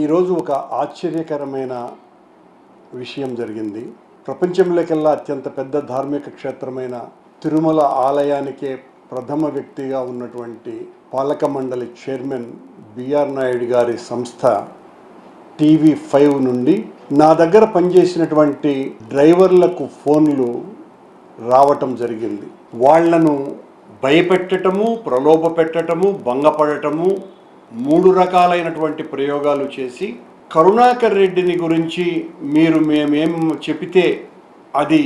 ఈరోజు ఒక ఆశ్చర్యకరమైన విషయం జరిగింది. ప్రపంచంలోకెల్లా అత్యంత పెద్ద ధార్మిక క్షేత్రమైన తిరుమల ఆలయానికే ప్రథమ వ్యక్తిగా ఉన్నటువంటి పాలక మండలి చైర్మన్ బిఆర్ నాయుడు గారి సంస్థ TV5 నుండి నా దగ్గర పనిచేసినటువంటి డ్రైవర్లకు ఫోన్లు రావటం జరిగింది. వాళ్లను భయపెట్టటము, ప్రలోభ పెట్టటము, భంగపడటము, 3 రకాలైనటువంటి ప్రయోగాలు చేసి కరుణాకర్ రెడ్డిని గురించి మీరు మేమేం చెబితే అది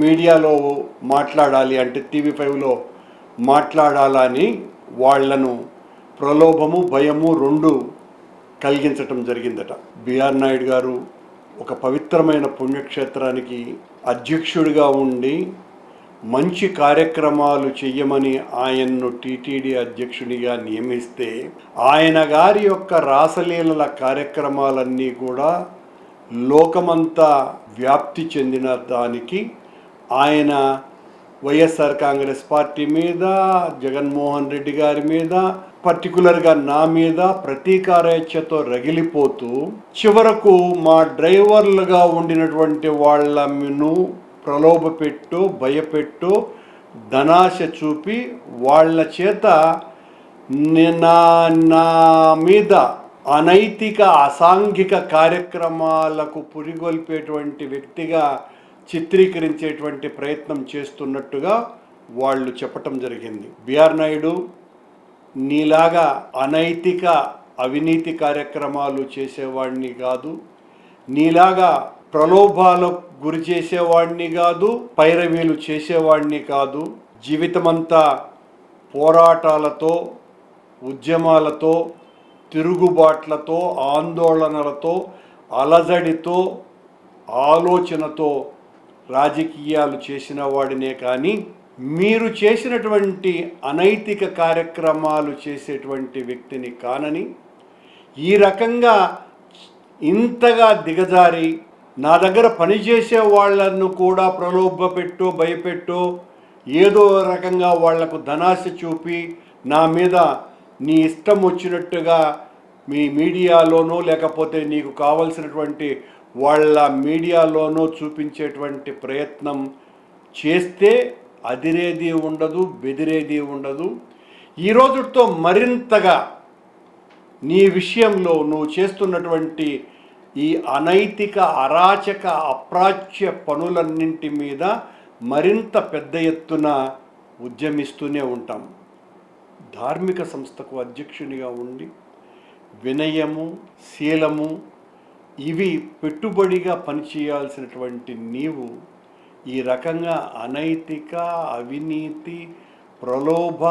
మీడియాలో మాట్లాడాలి అంటే TV5లో మాట్లాడాలని వాళ్లను ప్రలోభము, భయము 2 కలిగించటం జరిగిందట. బిఆర్ నాయుడు గారు ఒక పవిత్రమైన పుణ్యక్షేత్రానికి అధ్యక్షుడిగా ఉండి మంచి కార్యక్రమాలు చెయ్యమని ఆయన్ను టీటీడీ అధ్యక్షునిగా నియమిస్తే ఆయన గారి యొక్క రాసలీలల కార్యక్రమాలన్నీ కూడా లోకమంతా వ్యాప్తి చెందిన దానికి ఆయన వైఎస్ఆర్ కాంగ్రెస్ పార్టీ మీద, జగన్మోహన్ రెడ్డి గారి మీద, పర్టికులర్గా నా మీద ప్రతీకారేచ్ఛతో రగిలిపోతూ చివరకు మా డ్రైవర్లుగా ఉండినటువంటి వాళ్ళను ప్రలోభపెట్టు, భయపెట్టు, ధనాశ చూపి వాళ్ళ చేత నా మీద అనైతిక అసాంఘిక కార్యక్రమాలకు పురిగొల్పేటువంటి వ్యక్తిగా చిత్రీకరించేటువంటి ప్రయత్నం చేస్తున్నట్టుగా వాళ్ళు చెప్పటం జరిగింది. బిఆర్ నాయుడు నీలాగా అనైతిక అవినీతి కార్యక్రమాలు చేసేవాడిని కాదు, నీలాగా ప్రలోభాలకు గురి చేసేవాడిని కాదు, పైరవీలు చేసేవాడిని కాదు. జీవితమంతా పోరాటాలతో, ఉద్యమాలతో, తిరుగుబాట్లతో, ఆందోళనలతో, అలజడితో, ఆలోచనతో రాజకీయాలు చేసిన వాడినే కానీ మీరు చేసినటువంటి అనైతిక కార్యక్రమాలు చేసేటువంటి వ్యక్తిని కానని, ఈ రకంగా ఇంతగా దిగజారి నా దగ్గర పనిచేసే వాళ్లను కూడా ప్రలోభపెట్టో, భయపెట్టో, ఏదో రకంగా వాళ్లకు ధనాశ చూపి నా మీద నీ ఇష్టం వచ్చినట్టుగా మీ మీడియాలోనో లేకపోతే నీకు కావలసినటువంటి వాళ్ళ మీడియాలోనో చూపించేటువంటి ప్రయత్నం చేస్తే అదిరేది ఉండదు, బెదిరేది ఉండదు. ఈ రోజుతో మరింతగా నీ విషయంలో నువ్వు చేస్తున్నటువంటి ఈ అనైతిక, అరాచక, అప్రాచ్య పనులన్నింటి మీద మరింత పెద్ద ఎత్తున ఉద్యమిస్తూనే ఉంటాం. ధార్మిక సంస్థకు అధ్యక్షునిగా ఉండి వినయము, శీలము ఇవి పెట్టుబడిగా పనిచేయాల్సినటువంటి నీవు ఈ రకంగా అనైతిక, అవినీతి, ప్రలోభ,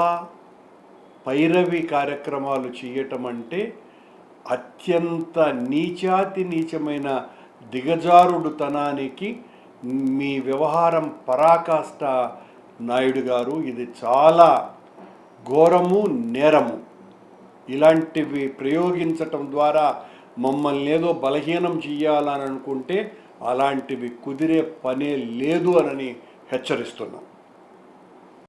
పైరవి కార్యక్రమాలు చేయటం అంటే అత్యంత నీచాతి నీచమైన దిగజారుడుతనానికి మీ వ్యవహారం పరాకాష్ట నాయుడు గారు. ఇది చాలా ఘోరము, నేరము. ఇలాంటివి ప్రయోగించటం ద్వారా మమ్మల్ని ఏదో బలహీనం చెయ్యాలని అనుకుంటే అలాంటివి కుదిరే పనే లేదు అని హెచ్చరిస్తున్నాం.